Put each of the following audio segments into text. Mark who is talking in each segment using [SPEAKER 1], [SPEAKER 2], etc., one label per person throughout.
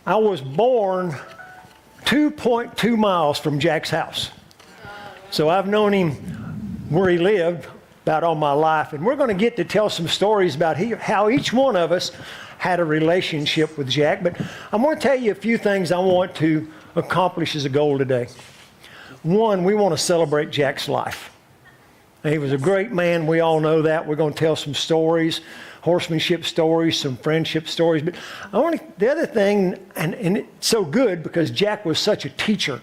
[SPEAKER 1] I was born 2.2 miles from Jack's house. So I've known him where he lived about all my life. And we're going to get to tell some stories about how each one of us had a relationship with Jack. But I'm going to tell you a few things I want to accomplish as a goal today. One, we want to celebrate Jack's life. He was a great man. We all know that. We're going to tell some stories, horsemanship stories, some friendship stories. But the other thing, and it's so good because Jack was such a teacher,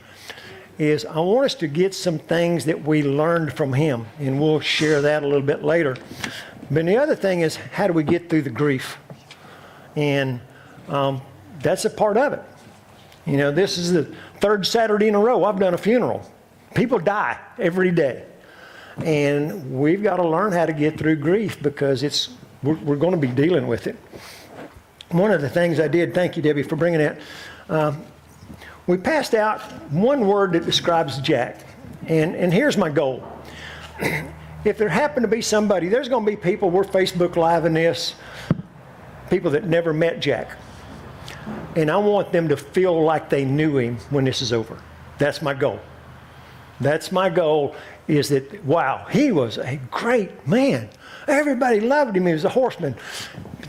[SPEAKER 1] is I want us to get some things that we learned from him. And we'll share that a little bit later. But the other thing is, how do we get through the grief? And that's a part of it. You know, this is the third Saturday in a row I've done a funeral. People die every day. And we've got to learn how to get through grief because we're going to be dealing with it. One of the things I did, thank you, Debbie, for bringing that. We passed out one word that describes Jack. And here's my goal. If there happen to be somebody, there's going to be people, we're Facebook Living this, people that never met Jack. And I want them to feel like they knew him when this is over. That's my goal. That's my goal, is that, wow, he was a great man. Everybody loved him. He was a horseman.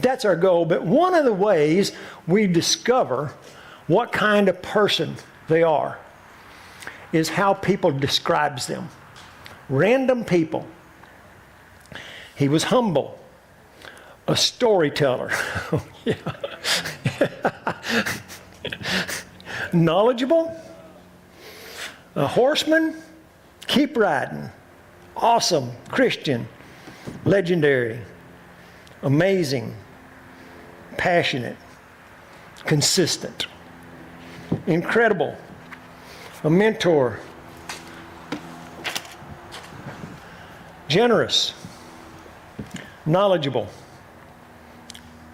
[SPEAKER 1] That's our goal. But one of the ways we discover what kind of person they are is how people describes them. Random people. He was humble. A storyteller. Knowledgeable. A horseman. Keep riding. Awesome. Christian. Legendary. Amazing. Passionate. Consistent. Incredible. A mentor. Generous. Knowledgeable.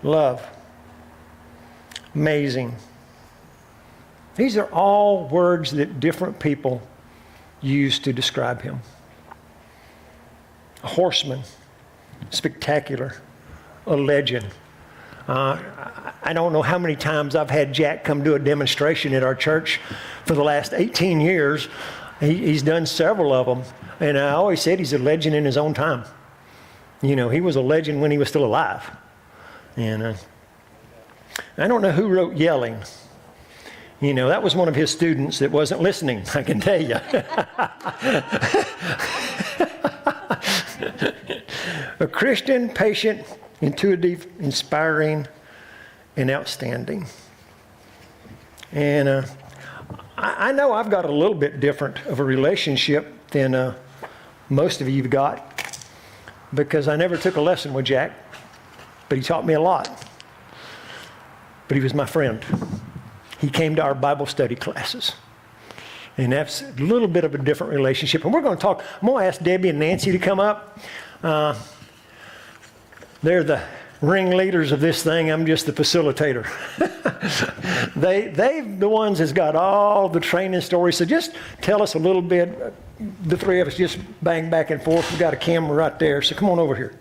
[SPEAKER 1] Love. Amazing. These are all words that different people use to describe him. A horseman. Spectacular. A legend. I don't know how many times I've had Jack come do a demonstration at our church for the last 18 years. He's done several of them. And I always said he's a legend in his own time. You know, he was a legend when he was still alive. And I don't know who wrote Yelling. You know, that was one of his students that wasn't listening, I can tell you. A Christian, patient, intuitive, inspiring, and outstanding. And I know I've got a little bit different of a relationship than most of you've got, because I never took a lesson with Jack, but he taught me a lot. But he was my friend. He came to our Bible study classes. And that's a little bit of a different relationship. And we're going to talk. I'm going to ask Debbie and Nancy to come up. They're the ringleaders of this thing. I'm just the facilitator. They're the ones that's got all the training stories. So just tell us a little bit. The three of us just bang back and forth. We've got a camera right there. So come on over here.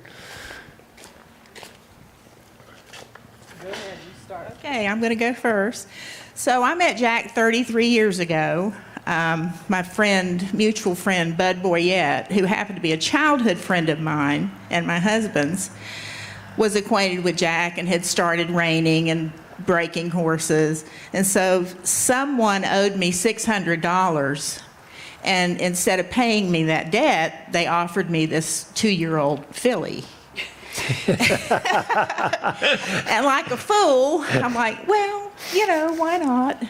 [SPEAKER 2] Go ahead, you start. Okay, I'm going to go first. So I met Jack 33 years ago. My friend, mutual friend, Bud Boyette, who happened to be a childhood friend of mine and my husband's, was acquainted with Jack and had started reining and breaking horses. And so someone owed me $600. And instead of paying me that debt, they offered me this 2-year-old filly. And like a fool, I'm like, well, you know, why not?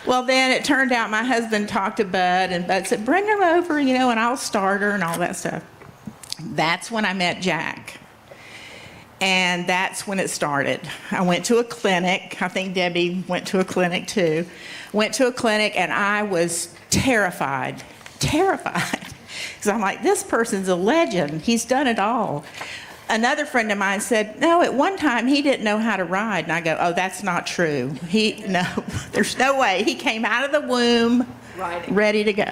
[SPEAKER 2] Well, then it turned out my husband talked to Bud, and Bud said, bring her over, you know, and I'll start her and all that stuff. That's when I met Jack. And that's when it started. I went to a clinic. I think Debbie went to a clinic too. Went to a clinic, and I was terrified. Because I'm like, this person's a legend. He's done it all. Another friend of mine said, no, at one time he didn't know how to ride. And I go, oh, that's not true. No, there's no way. He came out of the womb ready to go.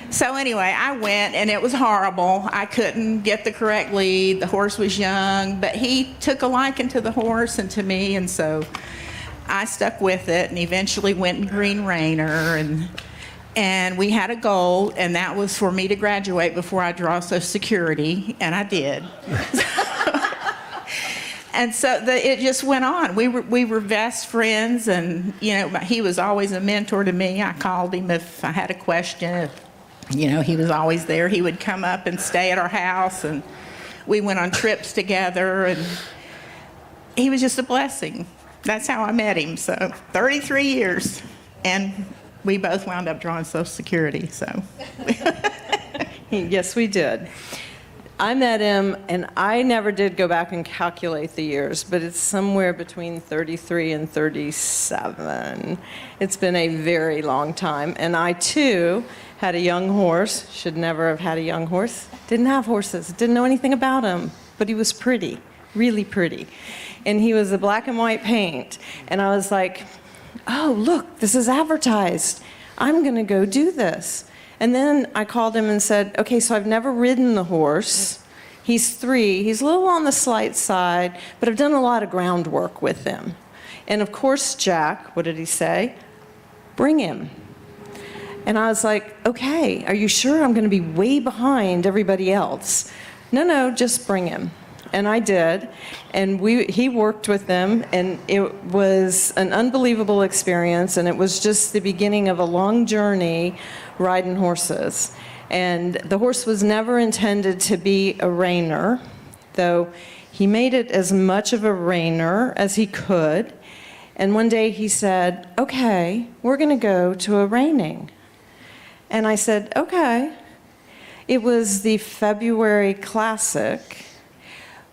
[SPEAKER 2] So anyway, I went, and it was horrible. I couldn't get the correct lead. The horse was young, but he took a liking to the horse and to me, and so I stuck with it and eventually went in Green Rainer, and we had a goal, and that was for me to graduate before I draw Social Security, and I did. And so it just went on. We were best friends, and he was always a mentor to me. I called him if I had a question. He was always there. He would come up and stay at our house, and we went on trips together, and he was just a blessing. That's how I met him. So 33 years, and we both wound up drawing Social Security. So
[SPEAKER 3] Yes, we did. I met him, and I never did go back and calculate the years, but it's somewhere between 33 and 37. It's been a very long time. And I, too, had a young horse. Should never have had a young horse. Didn't have horses. Didn't know anything about him, but he was pretty, really pretty. And he was a black and white paint. And I was like, oh, look, this is advertised. I'm going to go do this. And then I called him and said, okay, so I've never ridden the horse. He's 3. He's a little on the slight side, but I've done a lot of groundwork with him. And of course, Jack, what did he say? Bring him. And I was like, okay, are you sure I'm going to be way behind everybody else? No, just bring him. And I did, and he worked with them, and it was an unbelievable experience, and it was just the beginning of a long journey riding horses. And the horse was never intended to be a reiner, though he made it as much of a reiner as he could. And one day he said, okay, we're going to go to a reining. And I said, okay. It was the February Classic.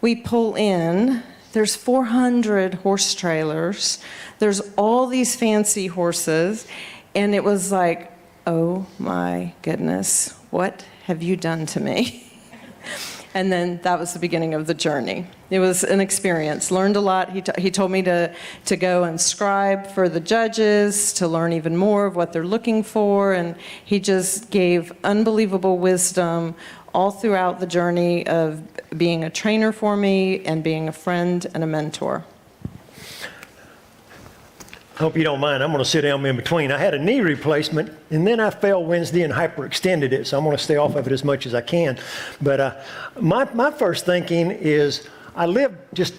[SPEAKER 3] We pull in, there's 400 horse trailers, there's all these fancy horses, and it was like, oh my goodness, what have you done to me? And then that was the beginning of the journey. It was an experience, learned a lot. He told me to go and scribe for the judges, to learn even more of what they're looking for, and he just gave unbelievable wisdom all throughout the journey of being a trainer for me and being a friend and a mentor.
[SPEAKER 1] I hope you don't mind. I'm going to sit down in between. I had a knee replacement, and then I fell Wednesday and hyperextended it, so I'm going to stay off of it as much as I can. But my first thinking is I live just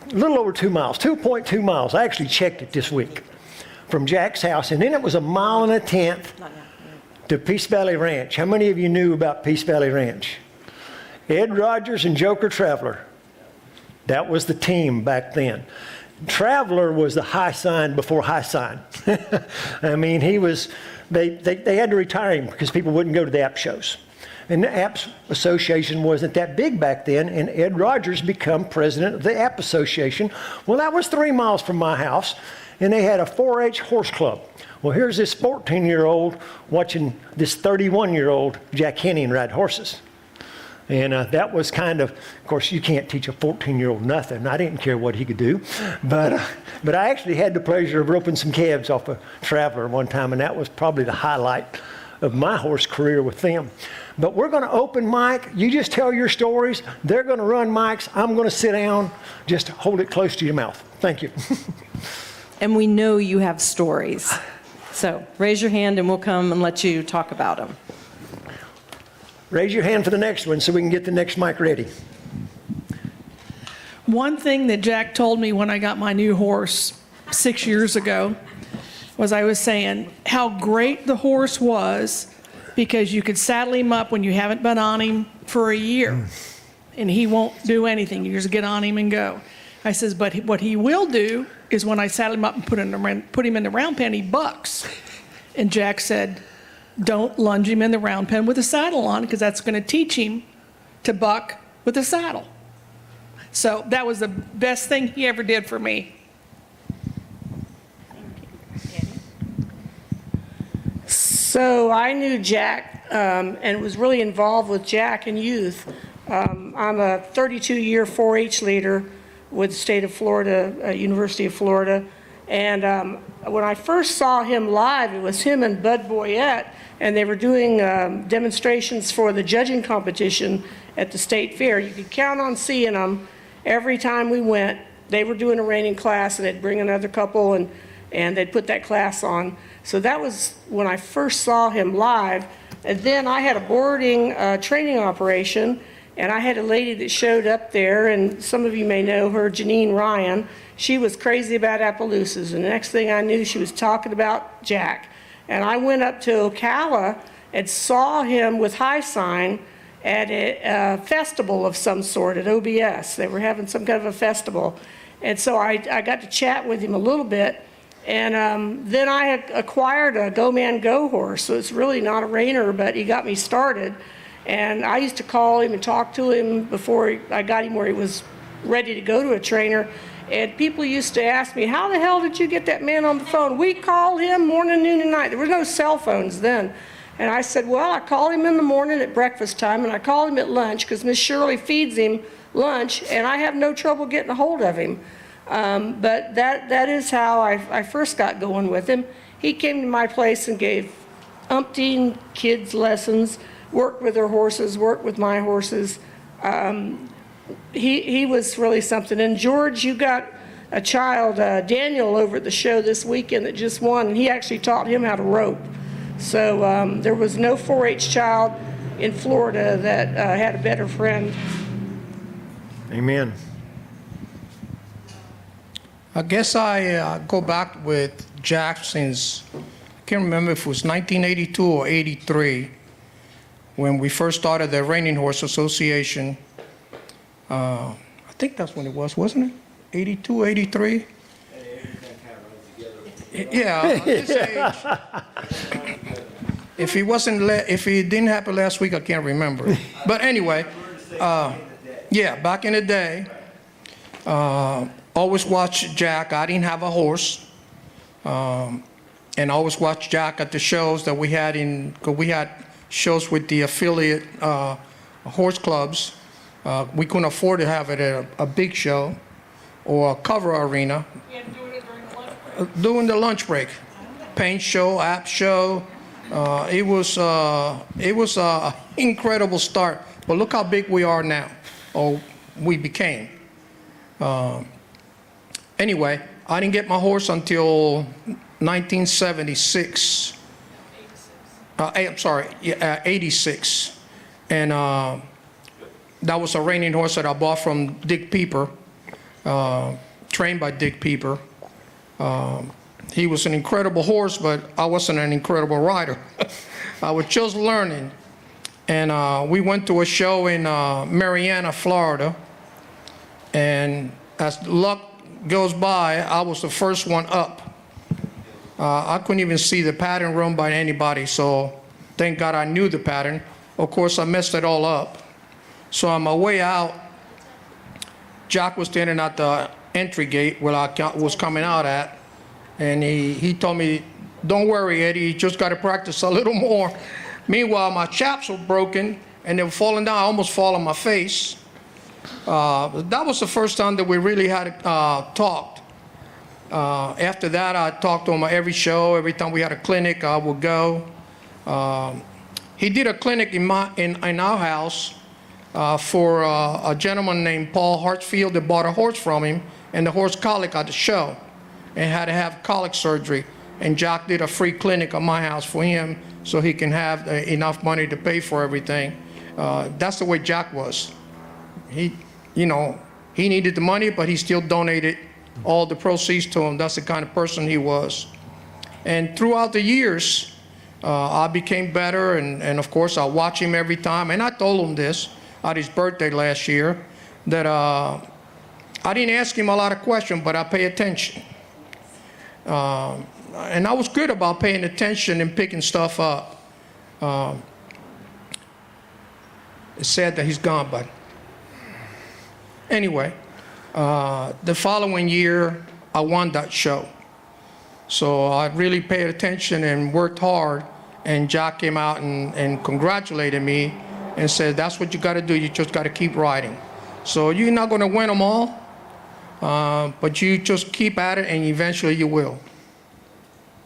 [SPEAKER 1] a little over 2 miles, 2.2 miles. I actually checked it this week from Jack's house, and then it was 1.1 miles to Peace Valley Ranch. How many of you knew about Peace Valley Ranch? Ed Rogers and Joker Traveler. That was the team back then. Traveler was the high sign before high sign. I mean, they had to retire him because people wouldn't go to the app shows. And the App Association wasn't that big back then, and Ed Rogers became president of the App Association. Well, that was 3 miles from my house, and they had a 4-H horse club. Well, here's this 14-year-old watching this 31-year-old Jack Hennig ride horses. And that was kind of course, you can't teach a 14-year-old nothing. I didn't care what he could do. But I actually had the pleasure of roping some calves off a Traveler one time, and that was probably the highlight of my horse career with them. But we're going to open mic. You just tell your stories. They're going to run mics. I'm going to sit down. Just hold it close to your mouth. Thank you.
[SPEAKER 3] And we know you have stories. So raise your hand and we'll come and let you talk about them.
[SPEAKER 1] Raise your hand for the next one so we can get the next mic ready.
[SPEAKER 4] One thing that Jack told me when I got my new horse 6 years ago was I was saying how great the horse was because you could saddle him up when you haven't been on him for a year and he won't do anything. You just get on him and go. I says, but what he will do is when I saddle him up and put him in the round pen, he bucks. And Jack said, don't lunge him in the round pen with a saddle on because that's going to teach him to buck with a saddle. So that was the best thing he ever did for me.
[SPEAKER 5] So I knew Jack and was really involved with Jack in youth. I'm a 32-year 4-H leader with the state of Florida, University of Florida. And when I first saw him live, it was him and Bud Boyette, and they were doing demonstrations for the judging competition at the state fair. You could count on seeing them every time we went. they were doing a reining class, and they'd bring another couple, and they'd put that class on. So that was when I first saw him live. And then I had a boarding training operation, and I had a lady that showed up there, and some of you may know her, Janine Ryan. She was crazy about Appaloosas, and the next thing I knew, she was talking about Jack. And I went up to Ocala and saw him with High Sign at a festival of some sort at OBS. They were having some kind of a festival. And so I got to chat with him a little bit. And then I had acquired a Go Man Go horse. So it's really not a reiner, but he got me started. And I used to call him and talk to him before I got him where he was ready to go to a trainer. And people used to ask me, how the hell did you get that man on the phone? We called him morning, noon, and night. There were no cell phones then. And I said, well, I called him in the morning at breakfast time, and I called him at lunch because Miss Shirley feeds him lunch, and I have no trouble getting a hold of him. But that is how I first got going with him. He came to my place and gave umpteen kids lessons, worked with their horses, worked with my horses. He was really something. And George, you got a child, Daniel, over at the show this weekend that just won, and he actually taught him how to rope. So there was no 4-H child in Florida that had a better friend.
[SPEAKER 1] Amen.
[SPEAKER 6] I guess I go back with Jack since, I can't remember if it was 1982 or 83, when we first started the Reining Horse Association. I think that's when it was, wasn't it? 82, 83? Yeah, this age. If it didn't happen last week, I can't remember. But anyway, yeah, back in the day, always watched Jack. I didn't have a horse, and always watched Jack at the shows that we had cause we had shows with the affiliate horse clubs. We couldn't afford to have it at a big show or a cover arena.
[SPEAKER 4] You had to do it during the lunch break.
[SPEAKER 6] During the lunch break, paint show, app show. It was an incredible start. But look how big we are now, or we became. Anyway, I didn't get my horse until 1976. I'm sorry, 86. And that was a reining horse that I bought from Dick Pieper, trained by Dick Pieper. He was an incredible horse, but I wasn't an incredible rider. I was just learning. And we went to a show in Marianna, Florida. And as luck goes by, I was the first one up. I couldn't even see the pattern run by anybody, so thank God I knew the pattern. Of course, I messed it all up. So on my way out, Jack was standing at the entry gate where I was coming out at, and he told me, don't worry, Eddie, you just got to practice a little more. Meanwhile, my chaps were broken, and they were falling down. I almost fall on my face. That was the first time that we really had talked. After that, I talked to him at every show. Every time we had a clinic, I would go. He did a clinic in our house for a gentleman named Paul Hartsfield that bought a horse from him, and the horse colic at the show and had to have colic surgery. And Jack did a free clinic at my house for him so he can have enough money to pay for everything. That's the way Jack was. He needed the money, but he still donated all the proceeds to him. That's the kind of person he was. And throughout the years, I became better, and of course, I watch him every time. And I told him this at his birthday last year, that I didn't ask him a lot of questions, but I pay attention. And I was good about paying attention and picking stuff up. It's sad that he's gone, but anyway, the following year, I won that show. So I really paid attention and worked hard, and Jack came out and congratulated me and said, that's what you got to do, you just got to keep riding. So you're not going to win them all, but you just keep at it and eventually you will.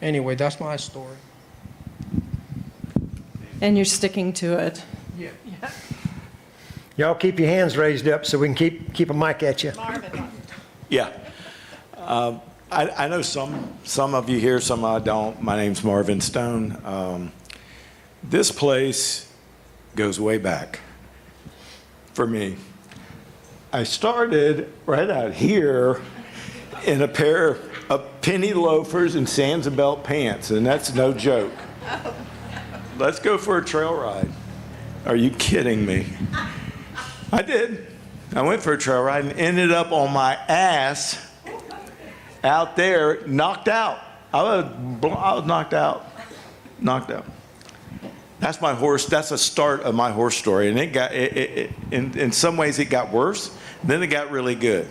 [SPEAKER 6] Anyway, that's my story.
[SPEAKER 3] And you're sticking to it.
[SPEAKER 6] Yeah.
[SPEAKER 1] Y'all keep your hands raised up so we can keep a mic at you.
[SPEAKER 7] Yeah. I know some of you here, some I don't. My name's Marvin Stone. This place goes way back for me. I started right out here in a pair of penny loafers and Sansa pants, and that's no joke. Let's go for a trail ride. Are you kidding me? I did. I went for a trail ride and ended up on my ass out there, knocked out. I was knocked out. Knocked out. That's my horse. That's the start of my horse story. And in some ways it got worse. Then it got really good.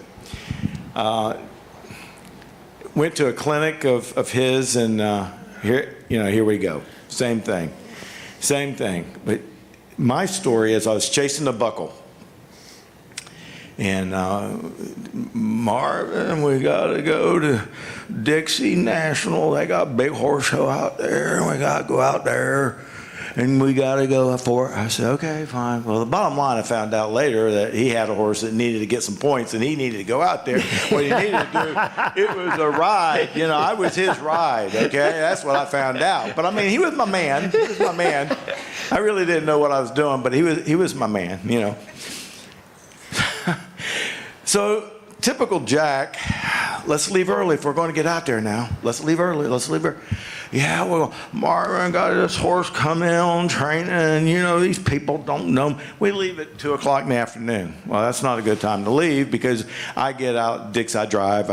[SPEAKER 7] Went to a clinic of his, and here we go. Same thing. But my story is I was chasing the buckle. And Marvin, we got to go to Dixie National. They got a big horse show out there, and we got to go out there, and we got to go for it. I said, okay, fine. Well, the bottom line, I found out later that he had a horse that needed to get some points, and he needed to go out there. What he needed to do, it was a ride. I was his ride, okay? That's what I found out. But, I mean, he was my man. I really didn't know what I was doing, but he was my man, So, typical Jack, let's leave early if we're going to get out there now. Let's leave early. Yeah, well, Marvin got this horse coming on training, these people don't know. We leave at 2 o'clock in the afternoon. Well, that's not a good time to leave because I get out, I drive.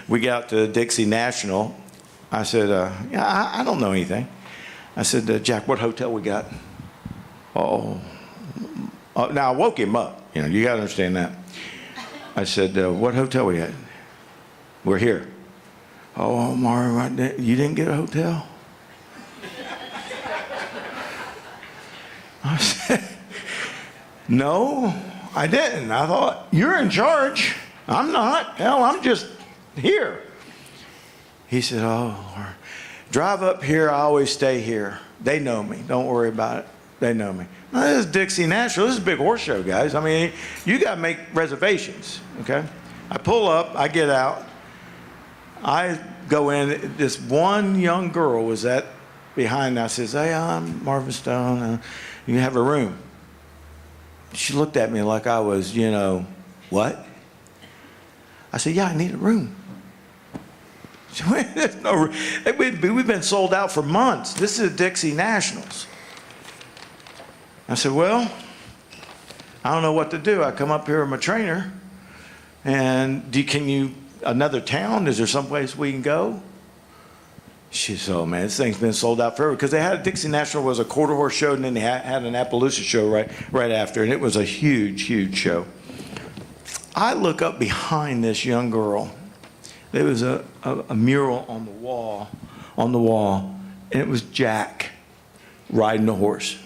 [SPEAKER 7] We get out to Dixie National. I said, I don't know anything. I said, Jack, what hotel we got? Now I woke him up. You got to understand that. I said, what hotel we at? We're here. Oh, Marvin, you didn't get a hotel? I said, no, I didn't. I thought, you're in charge. I'm not. Hell, I'm just here. He said, oh, drive up here. I always stay here. They know me. Don't worry about it. They know me. Now, this is Dixie National. This is a big horse show, guys. I mean, you got to make reservations, okay? I pull up. I get out. I go in. This one young girl was behind. I says, hey, I'm Marvin Stone. You have a room. She looked at me like I was, what? I said, yeah, I need a room. She went, there's no room. We've been sold out for months. This is Dixie Nationals. I said, well, I don't know what to do. I come up here with my trainer, and another town? Is there someplace we can go? She said, oh, man, this thing's been sold out forever. Because they had Dixie National was a quarter horse show, and then they had an Appaloosa show right after, and it was a huge, huge show. I look up behind this young girl. There was a mural on the wall, and it was Jack riding a horse.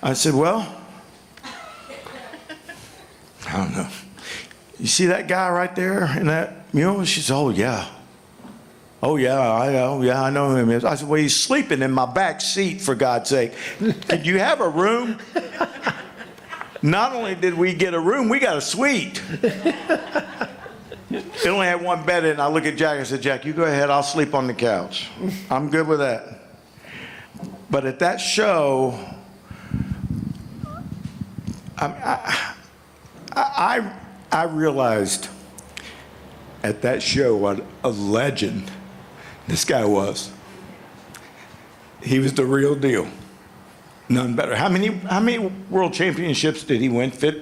[SPEAKER 7] I said, well, I don't know. You see that guy right there in that mural? She said, oh, yeah. Oh, yeah, I know him. I said, well, he's sleeping in my back seat, for God's sake. Did you have a room? Not only did we get a room, we got a suite. It only had one bed in it. I look at Jack and said, Jack, you go ahead. I'll sleep on the couch. I'm good with that. But at that show, I realized at that show what a legend this guy was. He was the real deal. None better. How many world championships did he win?
[SPEAKER 1] Over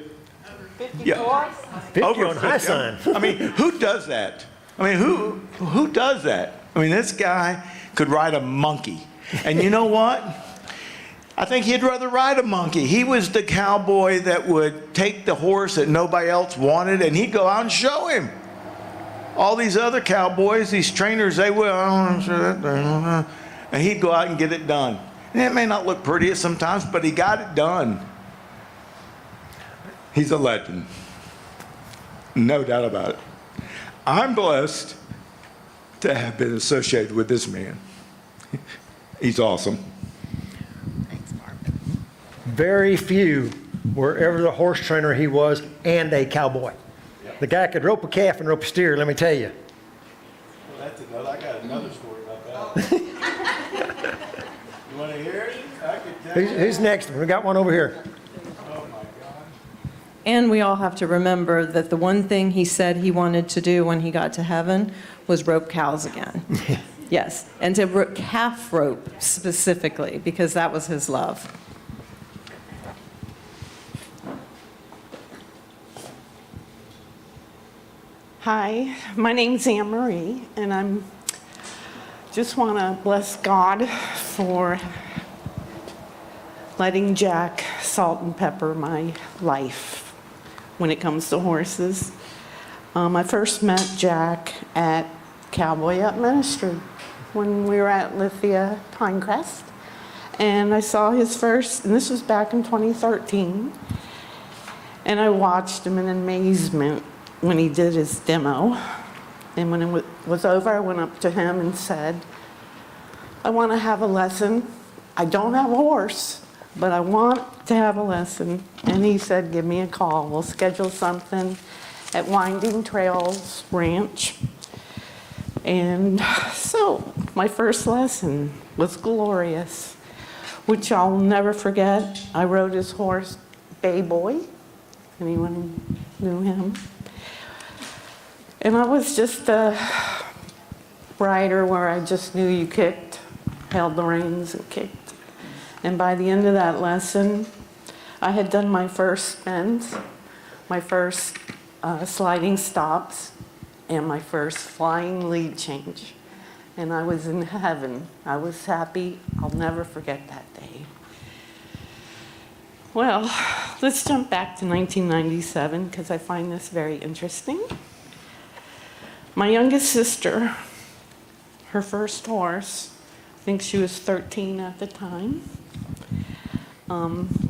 [SPEAKER 1] 50 on high sign.
[SPEAKER 7] I mean, who does that? Who does that? This guy could ride a monkey. And you know what? I think he'd rather ride a monkey. He was the cowboy that would take the horse that nobody else wanted, and he'd go out and show him. All these other cowboys, these trainers, they will, and he'd go out and get it done. And it may not look pretty sometimes, but he got it done. He's a legend. No doubt about it. I'm blessed to have been associated with this man. He's awesome.
[SPEAKER 2] Thanks, Marvin.
[SPEAKER 1] Very few were ever the horse trainer he was and a cowboy.
[SPEAKER 7] Yep.
[SPEAKER 1] The guy could rope a calf and rope a steer, let me tell you.
[SPEAKER 7] Well, that's another. I got another story about that. You want to hear it? I could tell
[SPEAKER 1] Who's next? We got one over here.
[SPEAKER 7] Oh my God.
[SPEAKER 3] And we all have to remember that the one thing he said he wanted to do when he got to heaven was rope cows again. Yes, and to calf rope specifically, because that was his love.
[SPEAKER 8] Hi, my name's Anne Marie, and I'm just want to bless God for letting Jack salt and pepper my life when it comes to horses. I first met Jack at Cowboy-up Ministry when we were at Lithia Pinecrest, and I saw his first, and this was back in 2013, and I watched him in amazement when he did his demo. And when it was over, I went up to him and said, I want to have a lesson. I don't have a horse, but I want to have a lesson. And he said, give me a call. We'll schedule something at Winding Trails Ranch. And so my first lesson was glorious, which I'll never forget. I rode his horse, Bay Boy. Anyone knew him? And I was just a rider where I just knew you kicked, held the reins and kicked. And by the end of that lesson, I had done my first spins, my first sliding stops, and my first flying lead change. And I was in heaven. I was happy. I'll never forget that day. Well, let's jump back to 1997 because I find this very interesting. My youngest sister, her first horse, I think she was 13 at the time,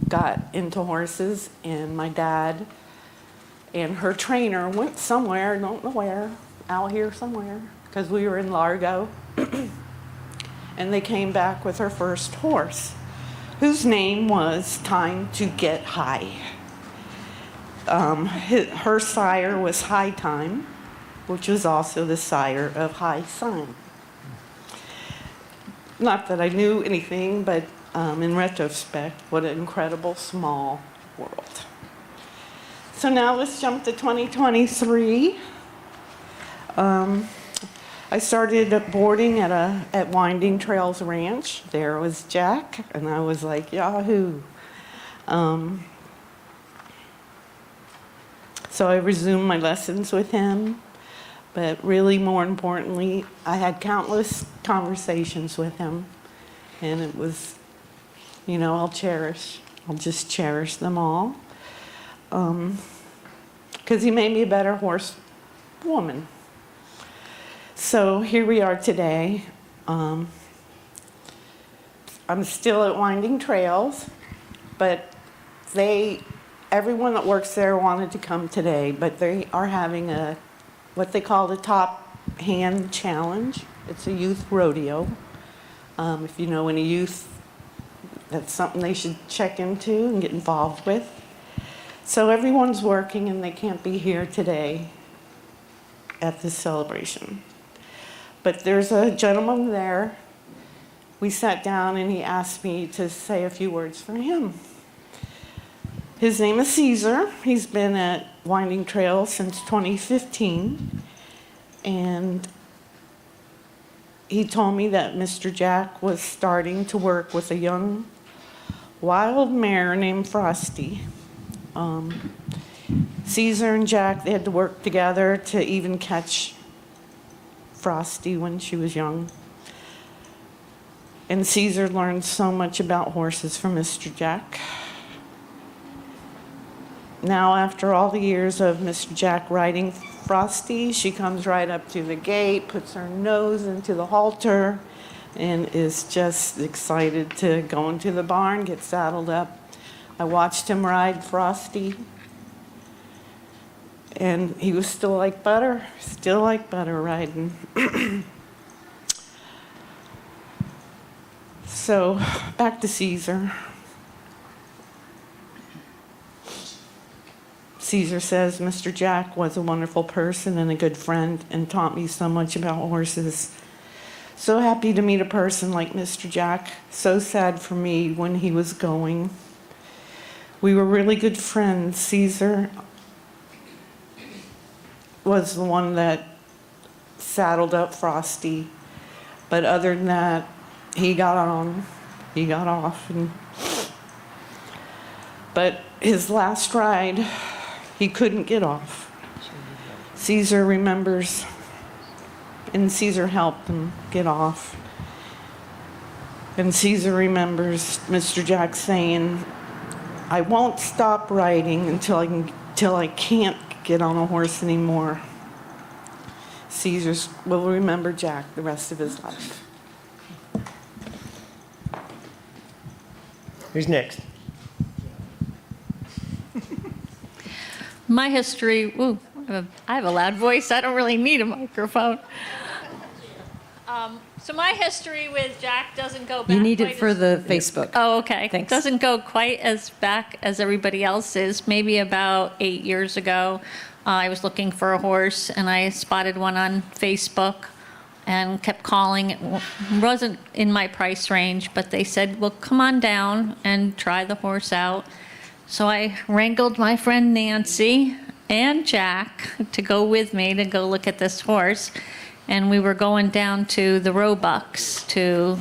[SPEAKER 8] got into horses, and my dad and her trainer went somewhere, don't know where, out here somewhere, because we were in Largo, and they came back with her first horse, whose name was Time to Get High. Her sire was High Time, which was also the sire of High Sign. Not that I knew anything, but in retrospect, what an incredible small world. So now let's jump to 2023. I started at boarding at Winding Trails Ranch. There was Jack, and I was like, yahoo. So I resumed my lessons with him. But really, more importantly, I had countless conversations with him. And it was, I'll just cherish them all. Because he made me a better horse woman. So here we are today. I'm still at Winding Trails, but everyone that works there wanted to come today, but they are having what they call the Top Hand Challenge. It's a youth rodeo. If you know any youth, that's something they should check into and get involved with. So everyone's working and they can't be here today at this celebration. But there's a gentleman there. We sat down and he asked me to say a few words for him. His name is Caesar. He's been at Winding Trail since 2015. And he told me that Mr. Jack was starting to work with a young wild mare named Frosty. Caesar and Jack, they had to work together to even catch Frosty when she was young. And Caesar learned so much about horses from Mr. Jack. Now, after all the years of Mr. Jack riding Frosty, she comes right up to the gate, puts her nose into the halter, and is just excited to go into the barn, get saddled up. I watched him ride Frosty, and he was still like butter riding. So, back to Caesar. Caesar says Mr. Jack was a wonderful person and a good friend and taught me so much about horses. So happy to meet a person like Mr. Jack. So sad for me when he was going. We were really good friends. Caesar was the one that saddled up Frosty. But other than that, he got off. But his last ride, he couldn't get off. Caesar remembers, and Caesar helped him get off. And Caesar remembers Mr. Jack saying, I won't stop riding until I can't get on a horse anymore. Caesar will remember Jack the rest of his life.
[SPEAKER 1] Who's next?
[SPEAKER 9] My history, I have a loud voice. I don't really need a microphone. So my history with Jack doesn't go back.
[SPEAKER 3] You need it
[SPEAKER 9] quite
[SPEAKER 3] for
[SPEAKER 9] as-
[SPEAKER 3] the Facebook.
[SPEAKER 9] Oh, okay.
[SPEAKER 3] Thanks.
[SPEAKER 9] Doesn't go quite as back as everybody else's. Maybe about 8 years ago, I was looking for a horse and I spotted one on Facebook and kept calling. It wasn't in my price range, but they said, well, come on down and try the horse out. So I wrangled my friend Nancy and Jack to go with me to go look at this horse. And we were going down to the Roebucks to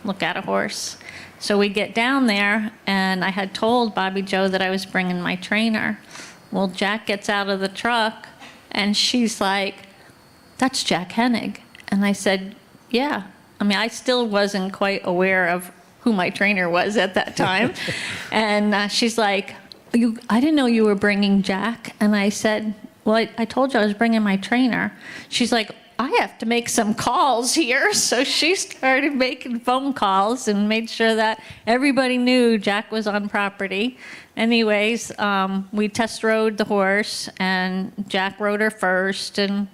[SPEAKER 9] look at a horse. So we get down there, and I had told Bobby Joe that I was bringing my trainer. Well, Jack gets out of the truck, and she's like, that's Jack Hennig. And I said, yeah. I mean, I still wasn't quite aware of who my trainer was at that time. And she's like, I didn't know you were bringing Jack. And I said, well, I told you I was bringing my trainer. She's like, I have to make some calls here. So she started making phone calls and made sure that everybody knew Jack was on property. Anyways, we test rode the horse, and Jack rode her first, and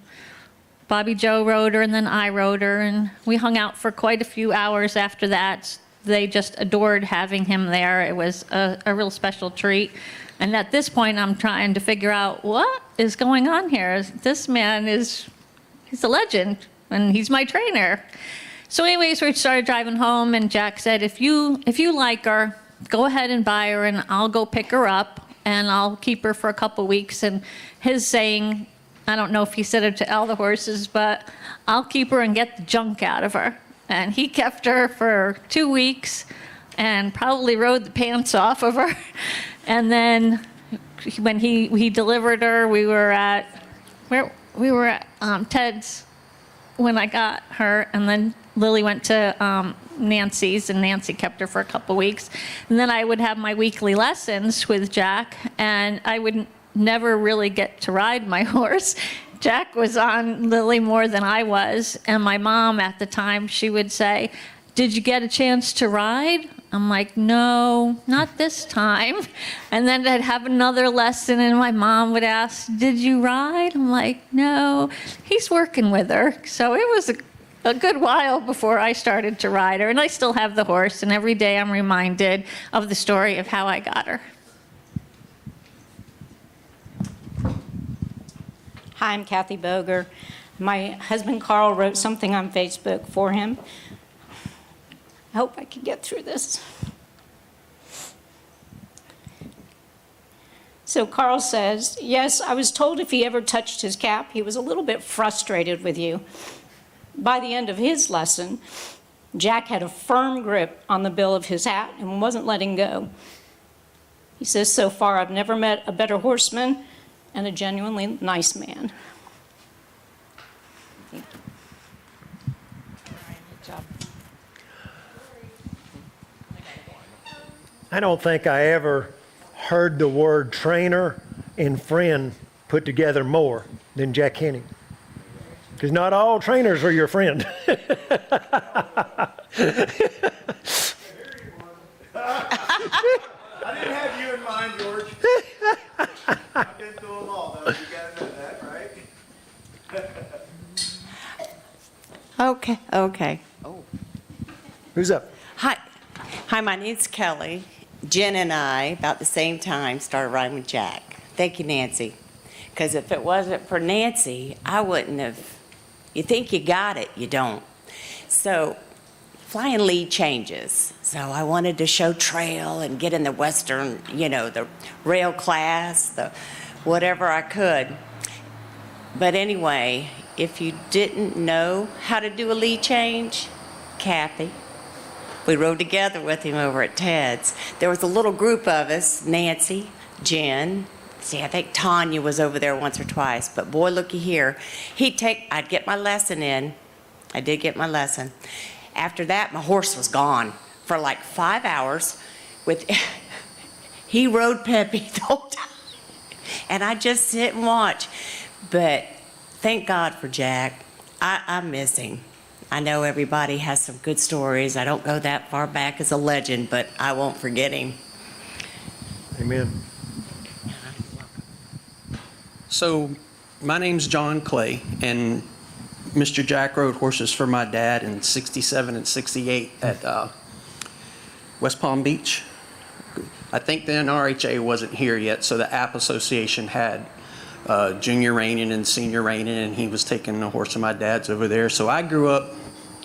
[SPEAKER 9] Bobby Joe rode her, and then I rode her, and we hung out for quite a few hours after that. They just adored having him there. It was a real special treat. And at this point, I'm trying to figure out what is going on here. This man he's a legend, and he's my trainer. So anyways, we started driving home, and Jack said, if you like her, go ahead and buy her, and I'll go pick her up, and I'll keep her for a couple weeks. And his saying, I don't know if he said it to all the horses, but I'll keep her and get the junk out of her. And he kept her for 2 weeks and probably rode the pants off of her. And then when he delivered her, we were at Ted's when I got her, and then Lily went to Nancy's, and Nancy kept her for a couple weeks. And then I would have my weekly lessons with Jack, and I would never really get to ride my horse. Jack was on Lily more than I was, and my mom at the time, she would say, did you get a chance to ride? I'm like, no, not this time. And then I'd have another lesson, and my mom would ask, did you ride? I'm like, no, he's working with her. So it was a good while before I started to ride her, and I still have the horse, and every day I'm reminded of the story of how I got her.
[SPEAKER 10] Hi, I'm Kathy Boger. My husband Carl wrote something on Facebook for him. I hope I can get through this. So Carl says, yes, I was told if he ever touched his cap, he was a little bit frustrated with you. By the end of his lesson, Jack had a firm grip on the bill of his hat and wasn't letting go. He says, so far I've never met a better horseman and a genuinely nice man. Thank you. Good job.
[SPEAKER 1] I don't think I ever heard the word trainer and friend put together more than Jack Hennig. Because not all trainers are your friend.
[SPEAKER 7] I didn't have you in mind, George. I've been through them all, though. You gotta know that, right?
[SPEAKER 8] Okay.
[SPEAKER 1] Who's up?
[SPEAKER 11] Hi, my name's Kelly. Jen and I, about the same time, started riding with Jack. Thank you, Nancy. Because if it wasn't for Nancy, I wouldn't have. You think you got it, you don't. So, flying lead changes. So I wanted to show trail and get in the Western, the rail class, the whatever I could. But anyway, if you didn't know how to do a lead change, Kathy, we rode together with him over at Ted's. There was a little group of us, Nancy, Jen, I think Tanya was over there once or twice, but boy, looky here. I'd get my lesson in. I did get my lesson. After that, my horse was gone for like 5 hours. He rode Peppy the whole time. And I just sit and watch. But thank God for Jack. I miss him. I know everybody has some good stories. I don't go that far back as a legend, but I won't forget him.
[SPEAKER 1] Amen.
[SPEAKER 12] So, my name's John Clay, and Mr. Jack rode horses for my dad in '67 and '68 at West Palm Beach. I think the NRHA wasn't here yet, so the App Association had junior reining and senior reining, and he was taking a horse of my dad's over there. So I grew up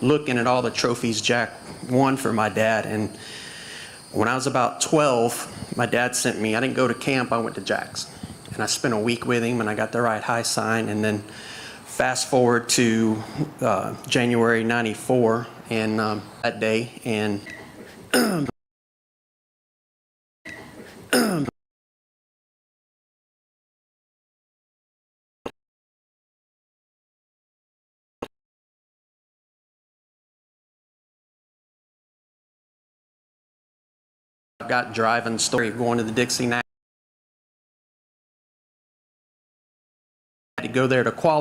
[SPEAKER 12] looking at all the trophies Jack won for my dad, and when I was about 12, my dad sent me, I didn't go to camp, I went to Jack's. And I spent a week with him, and I got the right high sign. And then fast forward to January '94, and that day, and I got driving story going to the Dixie National. To go there to qualify.